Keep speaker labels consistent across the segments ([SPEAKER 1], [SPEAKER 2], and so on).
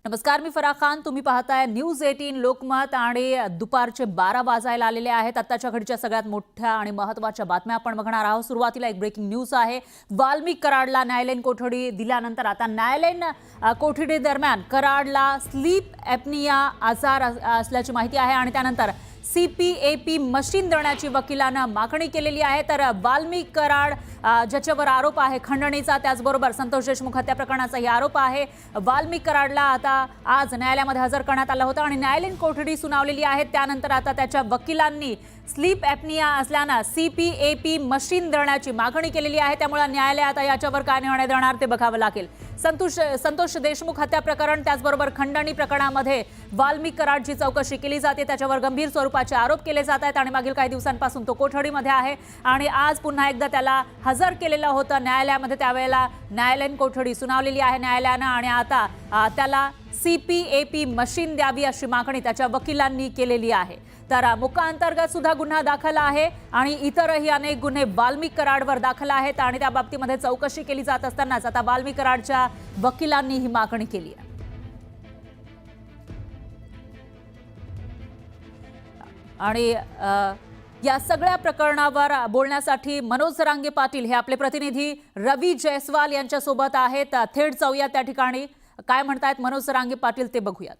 [SPEAKER 1] नमस्कार, मी फराह खान. तुम्ही पाहताय न्यूज 18 लोकमत आणि दुपारचे 12 वाजायला आलेले आहेत. आत्ताच्या घडीच्या सगळ्यात मोठ्या आणि महत्त्वाच्या बातम्या आपण बघणार आहोत. सुरुवातीला एक ब्रेकिंग न्यूज आहे. वाल्मिक कराडला न्यायालयीन कोठडी दिल्यानंतर आता न्यायालयीन कोठडी दरम्यान कराडला स्लीप ॲपनिया आजार असल्याची माहिती आहे आणि त्यानंतर CPAP मशीन देण्याची वकिलांना मागणी केलेली आहे. तर वाल्मिक कराड ज्याच्यावर आरोप आहे खंडणीचा, त्याचबरोबर संतोष देशमुख हत्या प्रकरणाचाही आरोप आहे. वाल्मिक कराडला आता आज न्यायालयामध्ये हजर करण्यात आलं होतं आणि न्यायालयीन कोठडी सुनावलेली आहे. त्यानंतर आता त्याच्या वकिलांनी स्लीप ॲपनिया असल्यानं CPAP मशीन देण्याची मागणी केलेली आहे. त्यामुळे न्यायालय आता याच्यावर काय निर्णय देणार ते बघावं लागेल. संतोष देशमुख हत्या प्रकरण त्याचबरोबर खंडणी प्रकरणामध्ये वाल्मिक कराडची चौकशी केली जाते. त्याच्यावर गंभीर स्वरूपाचे आरोप केले जात आहेत आणि मागील काही दिवसांपासून तो कोठडीमध्ये आहे आणि आज पुन्हा एकदा त्याला हजर केलेलं होतं न्यायालयामध्ये. त्यावेळेला न्यायालयीन कोठडी सुनावलेली आहे न्यायालयानं आणि आता त्याला CPAP मशीन द्यावी अशी मागणी त्याच्या वकिलांनी केलेली आहे. तर मोका अंतर्गत सुद्धा गुन्हा दाखल आहे आणि इतरही अनेक गुन्हे वाल्मिक कराडवर दाखल आहेत आणि त्या बाबतीमध्ये चौकशी केली जात असतानाच आता वाल्मिक कराडच्या वकिलांनी ही मागणी केली आहे. आणि या सगळ्या प्रकरणावर बोलण्यासाठी मनोज जरांगे पाटील हे आपले प्रतिनिधी रवी जयस्वाल यांच्या सोबत आहेत. थेट जाऊया त्या ठिकाणी. काय म्हणतायत मनोज जरांगे पाटील ते बघूयात.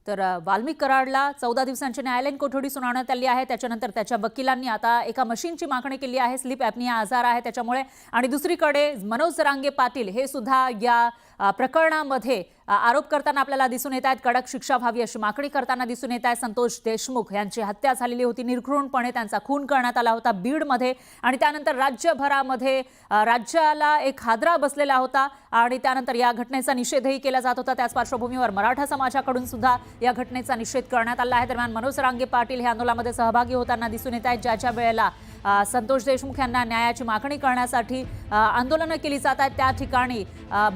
[SPEAKER 1] तर वाल्मिक कराडला 14 दिवसांची न्यायालयीन कोठडी सुनावण्यात आली आहे. त्याच्यानंतर त्याच्या वकिलांनी आता एका मशीनची मागणी केली आहे. स्लीप ॲपनिया आजार आहे त्याच्यामुळे. आणि दुसरीकडे मनोज जरांगे पाटील हे सुद्धा या प्रकरणामध्ये आरोप करताना आपल्याला दिसून येत आहेत. कडक शिक्षा व्हावी अशी मागणी करताना दिसून येत आहे. संतोष देशमुख यांची हत्या झालेली होती. निर्घृणपणे त्यांचा खून करण्यात आला होता बीडमध्ये आणि त्यानंतर राज्यभरामध्ये राज्याला एक हादरा बसलेला होता आणि त्यानंतर या घटनेचा निषेधही केला जात होता. त्याच पार्श्वभूमीवर मराठा समाजाकडून सुद्धा या घटनेचा निषेध करण्यात आला आहे. दरम्यान मनोज जरांगे पाटील हे आंदोलनामध्ये सहभागी होताना दिसून येत आहेत. ज्याच्या वेळेला संतोष देशमुख यांना न्यायाची मागणी करण्यासाठी आंदोलनं केली जात आहेत त्या ठिकाणी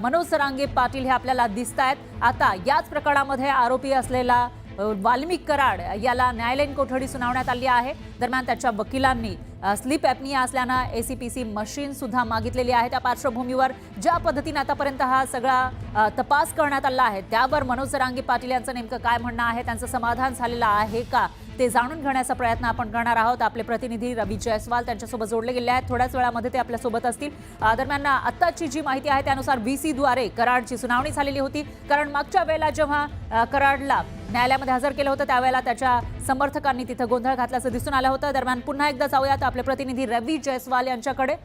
[SPEAKER 1] मनोज जरांगे पाटील हे आपल्याला दिसत आहेत. आता याच प्रकरणामध्ये आरोपी असलेला वाल्मिक कराड याला न्यायालयीन कोठडी सुनावण्यात आली आहे. दरम्यान त्याच्या वकिलांनी स्लीप ॲपनिया असल्यानं ACPC मशीन सुद्धा मागितलेली आहे. त्या पार्श्वभूमीवर ज्या पद्धतीने आतापर्यंत हा सगळा तपास करण्यात आला आहे त्यावर मनोज जरांगे पाटील यांचं नेमकं काय म्हणणं आहे, त्यांचं समाधान झालेलं आहे का ते जाणून घेण्याचा प्रयत्न आपण करणार आहोत. आपले प्रतिनिधी रवी जयस्वाल त्यांच्यासोबत जोडले गेले आहेत. थोड्याच वेळामध्ये ते आपल्यासोबत असतील. दरम्यान आत्ताची जी माहिती आहे त्यानुसार VC द्वारे कराडची सुनावणी झालेली होती. कारण मागच्या वेळेला जेव्हा कराडला न्यायालयामध्ये हजर केलं होतं त्यावेळेला त्याच्या समर्थकांनी तिथं गोंधळ घातल्याचं दिसून आलं होतं. दरम्यान पुन्हा एकदा जाऊयात आपले प्रतिनिधी रवी जयस्वाल यांच्याकडे.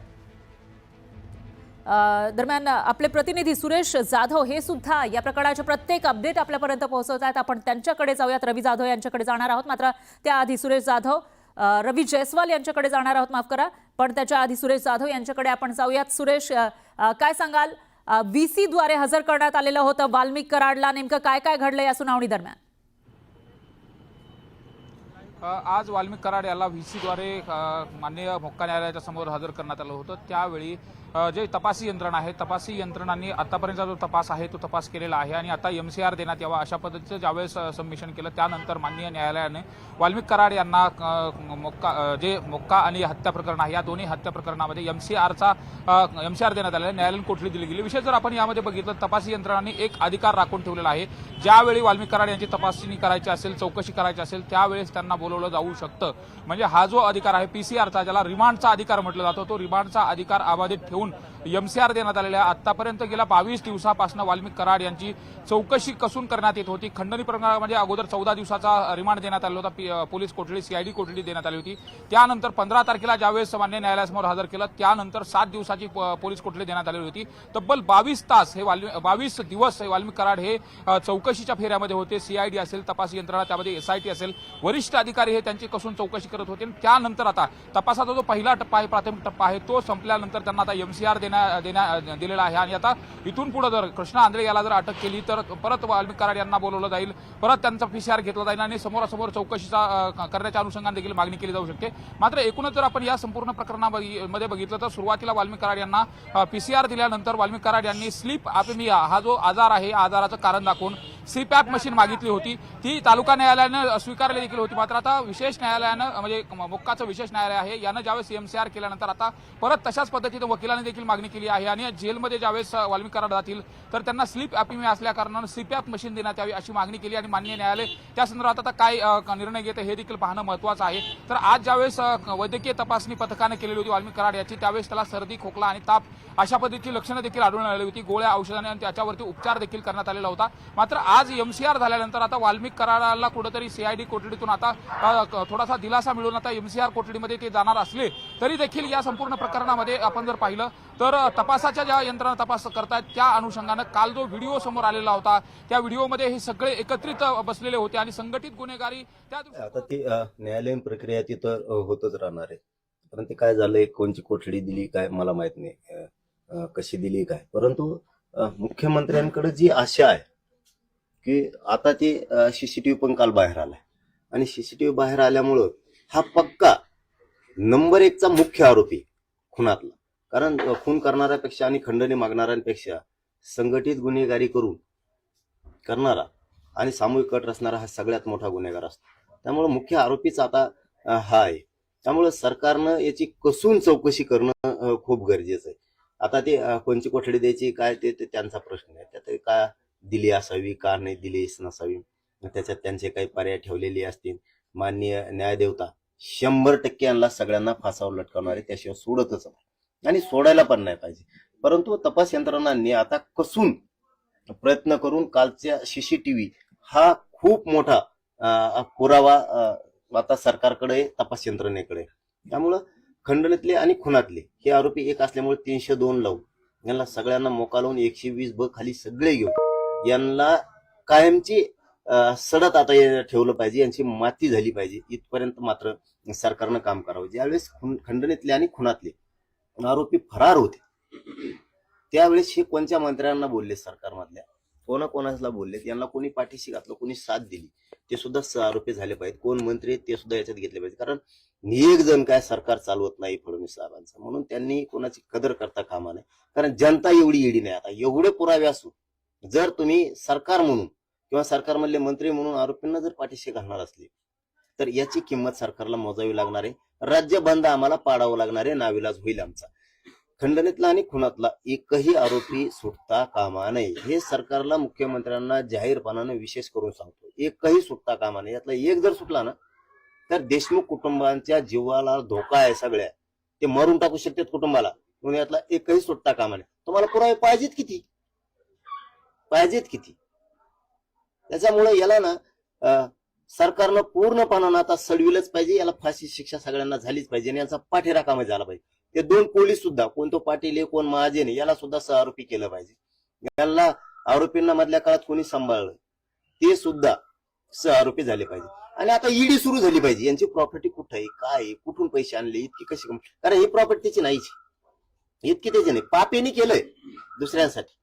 [SPEAKER 1] दरम्यान आपले प्रतिनिधी सुरेश जाधव हे सुद्धा या प्रकरणाचे प्रत्येक अपडेट आपल्यापर्यंत पोहोचवत आहेत. आपण त्यांच्याकडे जाऊयात. रवी जाधव यांच्याकडे जाणार आहोत. मात्र त्याआधी सुरेश जाधव रवी जयस्वाल यांच्याकडे जाणार आहोत, माफ करा, पण त्याच्या आधी सुरेश जाधव यांच्याकडे आपण जाऊयात. सुरेश, काय सांगाल? VC द्वारे हजर करण्यात आलेलं होतं वाल्मिक कराडला, नेमकं काय काय घडलं या सुनावणी दरम्यान?
[SPEAKER 2] आज वाल्मिक कराड याला VC द्वारे माननीय मोक्का न्यायालयाच्या समोर हजर करण्यात आलं होतं. त्यावेळी जे तपासी यंत्रणा आहे, तपासी यंत्रणांनी आतापर्यंतचा जो तपास आहे तो तपास केलेला आहे आणि आता MCR देण्यात यावा अशा पद्धतीचं ज्यावेळेस सबमिशन केलं त्यानंतर माननीय न्यायालयाने वाल्मिक कराड यांना मोक्का आणि हत्या प्रकरण आहे या दोन्ही हत्या प्रकरणामध्ये MCR देण्यात आलेला न्यायालयीन कोठडी दिली गेली. विशेष जर आपण यामध्ये बघितलं तपासी यंत्रणांनी एक अधिकार राखून ठेवलेला आहे. ज्यावेळी वाल्मिक कराड यांची तपासणी करायची असेल, चौकशी करायची असेल त्यावेळेस त्यांना बोलवलं जाऊ शकतं. म्हणजे हा जो अधिकार आहे PCRचा, ज्याला रिमांडचा अधिकार म्हटलं जातो, तो रिमांडचा अधिकार अबाधित ठेवून MCR देण्यात आलेल्या. आतापर्यंत गेल्या 22 दिवसापासून वाल्मिक कराड यांची चौकशी कसून करण्यात येत होती. खंडणी प्रकरणामध्ये अगोदर 14 दिवसाचा रिमांड देण्यात आला होता. पोलीस कोठडी CID कोठडी देण्यात आली होती. त्यानंतर 15 तारखेला ज्यावेळेस मान्य न्यायालयासमोर हजर केलं त्यानंतर 7 दिवसाची पोलीस कोठडी देण्यात आली होती. तब्बल 22 तास हे 22 दिवस हे वाल्मिक कराड हे चौकशीच्या फेऱ्यामध्ये होते. CID असेल, तपास यंत्रणा, त्यामध्ये SIT असेल, वरिष्ठ अधिकारी हे त्यांची कसून चौकशी करत होते. त्यानंतर आता तपासाचा जो पहिला टप्पा आहे, प्राथमिक टप्पा आहे, तो संपल्यानंतर त्यांना आता MCR दिलेला आहे आणि आता इथून पुढे जर कृष्णा आंधळे याला जर अटक केली तर परत वाल्मिक कराड यांना बोलवलं जाईल, परत त्यांचा PCR घेतला जाईल आणि समोरासमोर चौकशीचा करण्याच्या अनुषंगाने देखील मागणी केली जाऊ शकते. मात्र एकूणच जर आपण या संपूर्ण प्रकरणामध्ये बघितलं तर सुरुवातीला वाल्मिक कराड यांना PCR दिल्यानंतर वाल्मिक कराड यांनी स्लीप ॲपनिया हा जो आजार आहे, आजाराचं कारण दाखवून सीपॅप मशीन मागितली होती, ती तालुका न्यायालयानं स्वीकारली देखील होती. मात्र आता विशेष न्यायालयानं म्हणजे मोक्काचं विशेष न्यायालय आहे यानं ज्यावेळेस एमसीआर केल्यानंतर आता परत तशाच पद्धतीने वकिलांनी देखील मागणी केली आहे आणि जेलमध्ये ज्यावेळेस वाल्मिक कराड जातील तर त्यांना स्लीप ॲपिमिया असल्या कारणानं सीपॅप मशीन देण्यात यावी अशी मागणी केली आणि माननीय न्यायालय त्या संदर्भात आता काय निर्णय घेते हे देखील पाहणं महत्त्वाचं आहे. तर आज ज्यावेळेस वैद्यकीय तपासणी पथकानं केलेली होती वाल्मिक कराड याची, त्यावेळेस त्याला सर्दी, खोकला आणि ताप अशा पद्धतीची लक्षणं देखील आढळून आली होती. गोळ्या, औषधाने आणि त्याच्यावरती उपचार देखील करण्यात आलेला होता. मात्र आज एमसीआर झाल्यानंतर आता वाल्मिक कराडाला कुठेतरी सीआयडी कोठडीतून आता थोडासा दिलासा मिळून आता एमसीआर कोठडीमध्ये ते जाणार असले तरी देखील या संपूर्ण प्रकरणामध्ये आपण जर पाहिलं तर तपासाच्या ज्या यंत्रणा तपास करतायत त्या अनुषंगानं काल जो व्हिडिओ समोर आलेला होता त्या व्हिडिओमध्ये हे सगळे एकत्रित बसलेले होते आणि संघटित गुन्हेगारी त्या
[SPEAKER 3] आता ती न्यायालयीन प्रक्रिया ती तर होतच राहणार आहे. परंतु काय झालंय, कोणची कोठडी दिली काय मला माहित नाही, कशी दिली काय. परंतु मुख्यमंत्र्यांकडे जी आशा आहे की आता ते सीसीटीव्ही पण काल बाहेर आलाय आणि सीसीटीव्ही बाहेर आल्यामुळं हा पक्का नंबर 1चा मुख्य आरोपी खुनातला. कारण खून करणाऱ्यापेक्षा आणि खंडणी मागणाऱ्यांपेक्षा संघटित गुन्हेगारी करून करणारा आणि सामूहिक कट रचणारा हा सगळ्यात मोठा गुन्हेगार असतो. त्यामुळे मुख्य आरोपीच आता हा आहे. त्यामुळे सरकारनं याची कसून चौकशी करणं खूप गरजेचं आहे. आता ते कोणची कोठडी द्यायची काय ते त्यांचा प्रश्न आहे. त्यात का दिली असावी, का नाही दिली नसावी, त्याच्यात त्यांचे काही पर्याय ठेवलेले असतील. माननीय न्यायदेवता 100% यांना सगळ्यांना फासावर लटकवणार आहे, त्याशिवाय सोडतच नाही आणि सोडायला पण नाही पाहिजे. परंतु तपास यंत्रणांनी आता कसून प्रयत्न करून कालच्या सीसीटीव्ही हा खूप मोठा पुरावा आता सरकारकडे, तपास यंत्रणेकडे. त्यामुळं खंडणीतले आणि खुनातले हे आरोपी एक असल्यामुळे 302 लावून यांना सगळ्यांना मोका लावून 120 खाली सगळे घेऊन यांना कायमची सडत आता ठेवलं पाहिजे, यांची माती झाली पाहिजे. इथपर्यंत मात्र सरकारनं काम करावं. ज्यावेळेस खंडणीतले आणि खुनातले आरोपी फरार होते त्यावेळेस हे कोणत्या मंत्र्यांना बोलले, सरकारमधल्या कोणाला बोलले, यांना कोणी पाठीशी घातलं, कोणी साथ दिली, ते सुद्धा आरोपी झाले पाहिजेत. कोण मंत्री ते सुद्धा याच्यात घेतले पाहिजे. कारण एक जण काय सरकार चालवत नाही फडणवीस साहेबांचं, म्हणून त्यांनी कोणाची कदर करता कामा नये. कारण जनता एवढी येडी नाही. आता एवढे पुरावे असून जर तुम्ही सरकार म्हणून किंवा सरकारमधले मंत्री म्हणून आरोपींना जर पाठीशी घालणार असले तर याची किंमत सरकारला मोजावी लागणार आहे. राज्य बंद आम्हाला पाडावं लागणार आहे, नाविलाज होईल आमचा. खंडणीतला आणि खुनातला एकही आरोपी सुटता कामा नये हे सरकारला, मुख्यमंत्र्यांना जाहीरपणाने विशेष करून सांगतो. एकही सुटता कामा नये. यातला एक जर सुटला ना तर देशमुख कुटुंबांच्या जीवाला धोका आहे. सगळ्या ते मारून टाकू शकतात कुटुंबाला, म्हणून यातला एकही सुटता कामा नये. तुम्हाला पुरावे पाहिजेत किती. त्याच्यामुळे याला ना सरकारनं पूर्णपणानं आता सडविलंच पाहिजे. याला फाशी शिक्षा सगळ्यांना झालीच पाहिजे आणि याचा पाठीराखा झाला पाहिजे. ते 2 पोलीस सुद्धा, कोण तो पाटील आहे कोण महाजन आहे, याला सुद्धा सहआरोपी केलं पाहिजे. याला आरोपींना मधल्या काळात कोणी सांभाळलं ते सुद्धा सहआरोपी झाले पाहिजे. आणि आता ईडी सुरू झाली पाहिजे. यांची प्रॉपर्टी कुठं आहे, काय आहे, कुठून पैसे आणले, इतकी कशी, कारण ही प्रॉपर्टी त्याची नाहीच, इतकी त्याची नाही. पापेनी केलंय दुसऱ्यांसाठी,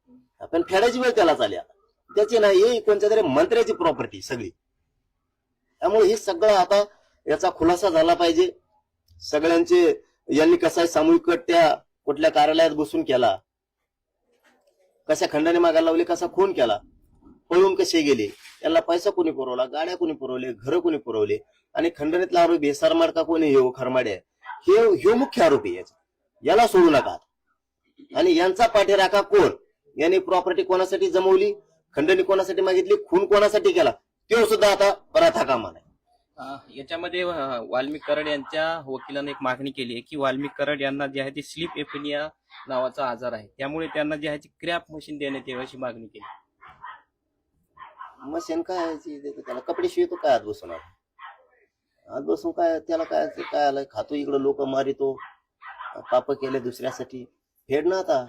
[SPEAKER 3] आपण फेडायची वेळ त्याला चालली. आता त्याची नाही, हे कोणत्या तरी मंत्र्याची प्रॉपर्टी सगळी. त्यामुळे हे सगळं आता याचा खुलासा झाला पाहिजे. सगळ्यांचे यांनी कसा सामूहिक कट त्या कुठल्या कार्यालयात बसून केला, कशा खंडणी मागायला लावली, कसा खून केला, पळून कसे गेले, यांना पैसा कोणी पुरवला, गाड्या कोणी पुरवले, घर कोणी पुरवले, आणि खंडणीतला आरोपी सरमाडका कोणी, हे खरमाड्या हे मुख्य आरोपी. याला सोडू नका. आणि यांचा पाठीराखा कोण, यांनी प्रॉपर्टी कोणासाठी जमवली, खंडणी कोणासाठी मागितली, खून कोणासाठी केला, ते सुद्धा आता परत हा कामा नाही.
[SPEAKER 4] याच्यामध्ये वाल्मिक कराड यांच्या वकिलांनी एक मागणी केली आहे की वाल्मिक कराड यांना जे आहे ते स्लीप एपिनिया नावाचा आजार आहे, त्यामुळे त्यांना जे आहे ती क्रॅप मशीन देण्यात यावी अशी मागणी केली.
[SPEAKER 3] मशीन काय त्याला कपडे शिवतो काय, आत बसून काय त्याला काय आलंय, खातो इकडं लोक मारितो, पाप केले दुसऱ्यासाठी. फेड ना आता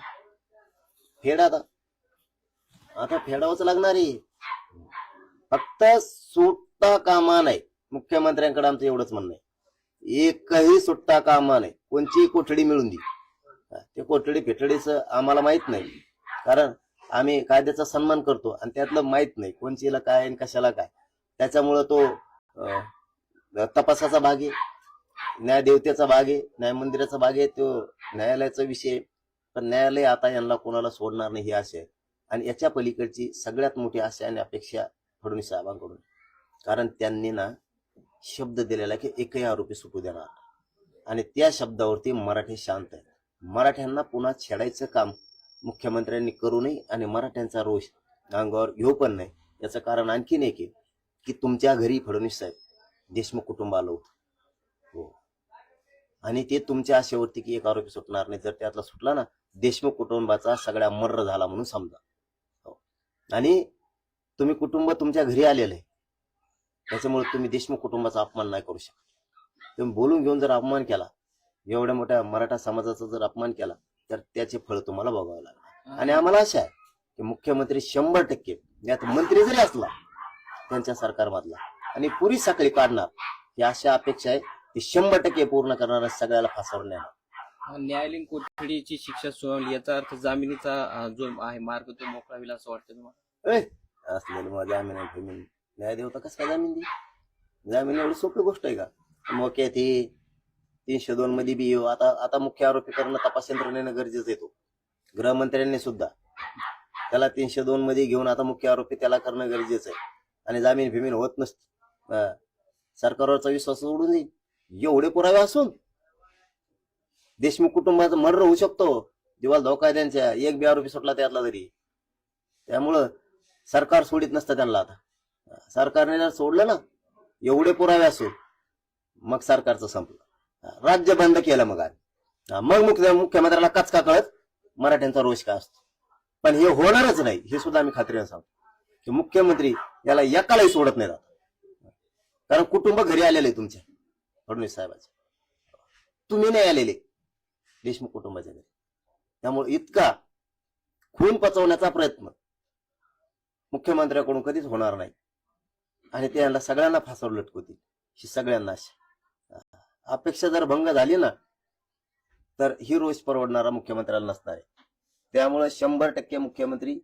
[SPEAKER 3] फेडावंच लागणार आहे. फक्त सुटता कामा नाही. मुख्यमंत्र्यांकडे आमचं एवढंच म्हणणं आहे, एकही सुटता कामा नाही. कोणची कोठडी मिळून दी, ते कोठडी फेठडीचं आम्हाला माहित नाही, कारण आम्ही कायद्याचा सन्मान करतो आणि त्यातलं माहित नाही कोणचीला काय आणि कशाला काय. त्याच्यामुळं तो तपासाचा भाग आहे, न्यायदेवतेचा भाग आहे, न्याय मंदिराचा भाग आहे, तो न्यायालयाचा विषय. पण न्यायालय आता यांना कोणाला सोडणार नाही ही आशा आहे. आणि याच्या पलीकडची सगळ्यात मोठी आशा आणि अपेक्षा फडणवीस साहेबांकडून, कारण त्यांनी ना शब्द दिलेला की एकही आरोपी सुटू देणार नाही. आणि त्या शब्दावरती मराठी शांत आहेत. मराठ्यांना पुन्हा छेडायचं काम मुख्यमंत्र्यांनी करू नये आणि मराठ्यांचा रोष अंगावर घेऊ पण नाही. याचं कारण आणखीन एक आहे की तुमच्या घरी फडणवीस साहेब देशमुख कुटुंब आलं होतं. हो, आणि ते तुमच्या आशेवरती की एक आरोपी सुटणार नाही. जर त्यातला सुटला ना, देशमुख कुटुंबाचा सगळ्या मर्र झाला म्हणून समजा. हो, आणि तुम्ही कुटुंब तुमच्या घरी आलेलं आहे, त्याच्यामुळे तुम्ही देशमुख कुटुंबाचा अपमान नाही करू शकत. तुम्ही बोलून घेऊन जर अपमान केला, एवढ्या मोठ्या मराठा समाजाचा जर अपमान केला, तर त्याचे फळ तुम्हाला बघावं लागणार. आणि आम्हाला आशा आहे की मुख्यमंत्री 100% यात मंत्री जरी असला त्यांच्या सरकारमधला आणि पुरी साखळी काढणार, ही अशा अपेक्षा आहे ती 100% पूर्ण करणार, सगळ्याला फासावर नेणार.
[SPEAKER 4] न्यायालयीन कोठडीची शिक्षा सुनावली, याचा अर्थ जामिनीचा जो आहे मार्ग तो मोकळा होईल असं वाटतं तुम्हाला?
[SPEAKER 3] असलेलं मग जामीन आहे, फेमीन न्याय देवता कसं काय जामीन देईल? जामीन एवढी सोपी गोष्ट आहे का? मोक्यात ही 302 मध्ये बी येऊ. आता मुख्य आरोपी करणं तपास यंत्रणेनं गरजेचं येतो. गृहमंत्र्यांनी सुद्धा त्याला 302 मध्ये घेऊन आता मुख्य आरोपी त्याला करणं गरजेचं आहे. आणि जामीन फिमीन होत नसते. सरकारवरचा विश्वास उडून जाईल. एवढे पुरावे असून देशमुख कुटुंबाचा मर्डर होऊ शकतो. दिवाल धोका आहे त्यांच्या, एक बी आरोपी सुटला त्यातला तरी. त्यामुळं सरकार सोडित नसतं त्यांना. आता सरकारने जर सोडलं ना, एवढे पुरावे असून, मग सरकारचं संपलं. राज्य बंद केलं मग मुख्यमंत्र्याला कचका कळत मराठ्यांचा रोष काय असतो. पण हे होणारच नाही, हे सुद्धा आम्ही खात्रीने सांगतो की मुख्यमंत्री याला एकालाही सोडत नाही. कारण कुटुंब घरी आलेले तुमच्या फडणवीस साहेबांचे, तुम्ही नाही आलेले देशमुख कुटुंबाच्या घरी. त्यामुळे इतका खून पचवण्याचा प्रयत्न मुख्यमंत्र्याकडून कधीच होणार नाही. आणि त्यांना सगळ्यांना फासावर लटकवतील ही सगळ्यांना अपेक्षा जर भंग झाली ना, तर ही रोष परवडणारा मुख्यमंत्र्याला नसणार आहे. त्यामुळे 100% मुख्यमंत्री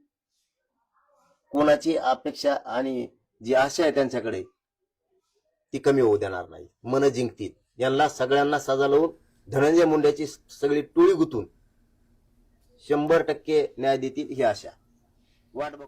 [SPEAKER 3] कोणाची अपेक्षा आणि जी आशा आहे त्यांच्याकडे ती कमी होऊ देणार नाही. मन जिंकतील. यांना सगळ्यांना सजा लावून धनंजय मुंडेची सगळी टोळी गुतून 100% न्याय देतील ही आशा वाट बघ.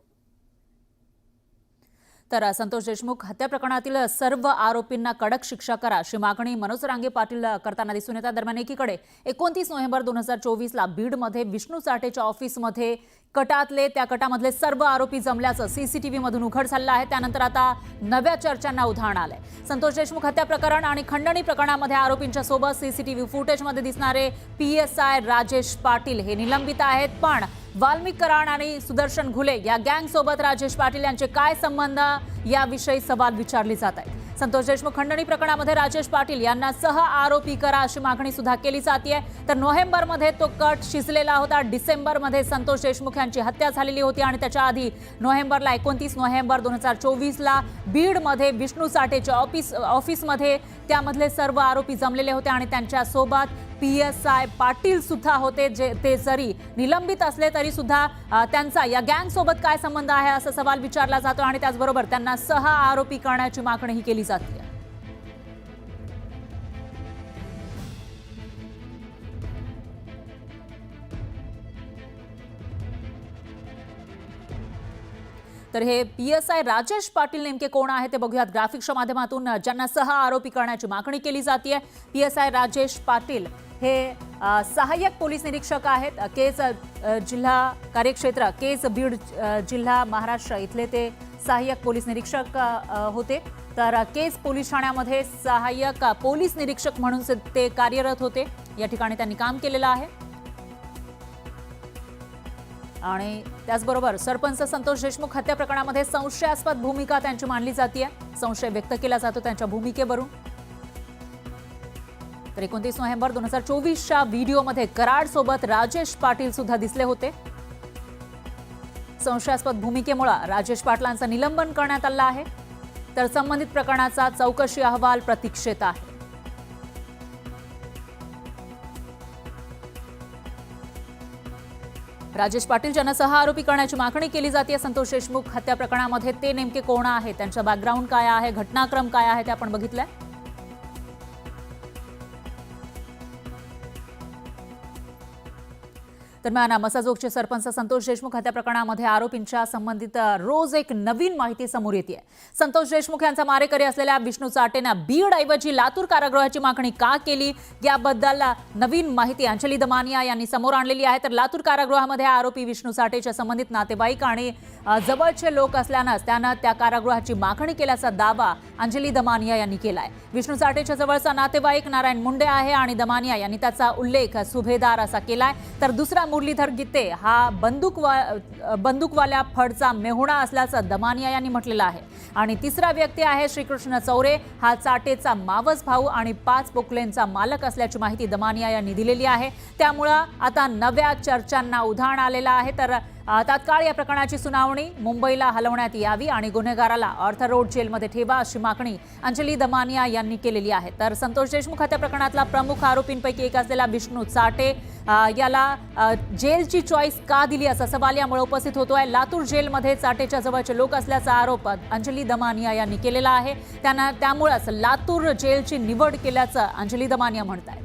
[SPEAKER 1] तर संतोष देशमुख हत्या प्रकरणातील सर्व आरोपींना कडक शिक्षा करा अशी मागणी मनोज जरांगे पाटील करताना दिसून येतात. दरम्यान एकीकडे 29 नोव्हेंबर 2024ला बीडमध्ये विष्णू चाटेच्या ऑफिसमध्ये त्या कटामधले सर्व आरोपी जमल्याचं सीसीटीव्ही मधून उघड झालं आहे. त्यानंतर आता नव्या चर्चांना उधाण आलंय. संतोष देशमुख हत्या प्रकरण आणि खंडणी प्रकरणामध्ये आरोपींच्या सोबत सीसीटीव्ही फुटेजमध्ये दिसणारे PSI राजेश पाटील हे निलंबित आहेत. पण वाल्मिक कराड आणि सुदर्शन घुले या गँग सोबत राजेश पाटील यांचे काय संबंध याविषयी सवाल विचारले जात आहेत. संतोष देशमुख खंडणी प्रकरणामध्ये राजेश पाटील यांना सह आरोपी करा अशी मागणी सुद्धा केली जाते. तर नोव्हेंबरमध्ये तो कट शिजलेला होता. डिसेंबरमध्ये संतोष देशमुख यांची हत्या झालेली होती आणि त्याच्या आधी 29 नोव्हेंबर 2024ला बीडमध्ये विष्णू चाटेच्या ऑफिसमध्ये त्यामधले सर्व आरोपी जमलेले होते आणि त्यांच्या सोबत PSI पाटील सुद्धा होते. ते जरी निलंबित असले तरी सुद्धा त्यांचा या गँग सोबत काय संबंध आहे असा सवाल विचारला जातो आणि त्याचबरोबर त्यांना सह आरोपी करण्याची मागणीही केली जाते. तर हे PSI राजेश पाटील नेमके कोण आहे ते बघूयात ग्राफिक्सच्या माध्यमातून. ज्यांना सह आरोपी करण्याची मागणी केली जाते. PSI राजेश पाटील हे सहाय्यक पोलीस निरीक्षक आहेत. केज जिल्हा कार्यक्षेत्र केज बीड जिल्हा महाराष्ट्र इथले ते सहाय्यक पोलीस निरीक्षक होते. तर केज पोलीस ठाण्यामध्ये सहाय्यक पोलीस निरीक्षक म्हणून ते कार्यरत होते. या ठिकाणी त्यांनी काम केलेलं आहे. आणि त्याचबरोबर सरपंच संतोष देशमुख हत्या प्रकरणामध्ये संशयास्पद भूमिका त्यांची मानली जाते. संशय व्यक्त केला जातो त्यांच्या भूमिकेवरून. तर 29 नोव्हेंबर 2024च्या व्हिडिओमध्ये कराड सोबत राजेश पाटील सुद्धा दिसले होते. संशयास्पद भूमिकेमुळे राजेश पाटलांचं निलंबन करण्यात आलं आहे. तर संबंधित प्रकरणाचा चौकशी अहवाल प्रतीक्षेत आहे. राजेश पाटील ज्यांना सह आरोपी करण्याची मागणी केली जाते संतोष देशमुख हत्या प्रकरणामध्ये ते नेमके कोण आहे, त्यांचा बॅकग्राऊंड काय आहे, घटनाक्रम काय आहे ते आपण बघितलंय. दरम्यान मसाजोगचे सरपंच संतोष देशमुख हत्या प्रकरणामध्ये आरोपींच्या संबंधित रोज एक नवीन माहिती समोर येते. संतोष देशमुख यांचा मारेकरी असलेल्या विष्णू चाटेनं बीडऐवजी लातूर कारागृहाची मागणी का केली याबद्दल नवीन माहिती अंजली दमानिया यांनी समोर आणलेली आहे. तर लातूर कारागृहामध्ये आरोपी विष्णू चाटेच्या संबंधित नातेवाईक आणि जवळचे लोक असल्यानंच त्यानं त्या कारागृहाची मागणी केल्याचा दावा अंजली दमानिया यांनी केलाय. विष्णू चाटेच्या जवळचा नातेवाईक नारायण मुंडे आहे आणि दमानिया यांनी त्याचा उल्लेख सुभेदार असा केलाय. तर दुसरा मुरलीधर गीते हा बंदूकवाल्या फडचा मेहुणा असल्याचं दमानिया यांनी म्हटलेलं आहे. आणि तिसरा व्यक्ती आहे श्रीकृष्ण चौरे, हा चाटेचा मावस भाऊ आणि 5 पोकलेनचा मालक असल्याची माहिती दमानिया यांनी दिलेली आहे. त्यामुळं आता नव्या चर्चांना उधाण आलेलं आहे. तर तात्काळ या प्रकरणाची सुनावणी मुंबईला हलवण्यात यावी आणि गुन्हेगाराला ऑर्थर रोड जेलमध्ये ठेवा अशी मागणी अंजली दमानिया यांनी केलेली आहे. तर संतोष देशमुख हत्या प्रकरणातला प्रमुख आरोपींपैकी एक असलेला विष्णू चाटे याला जेलची चॉईस का दिली असा सवाल यामुळे उपस्थित होतोय. लातूर जेलमध्ये चाटेच्या जवळचे लोक असल्याचा आरोप अंजली दमानिया यांनी केलेला आहे. त्यामुळेच लातूर जेलची निवड केल्याचं अंजली दमानिया म्हणत आहेत.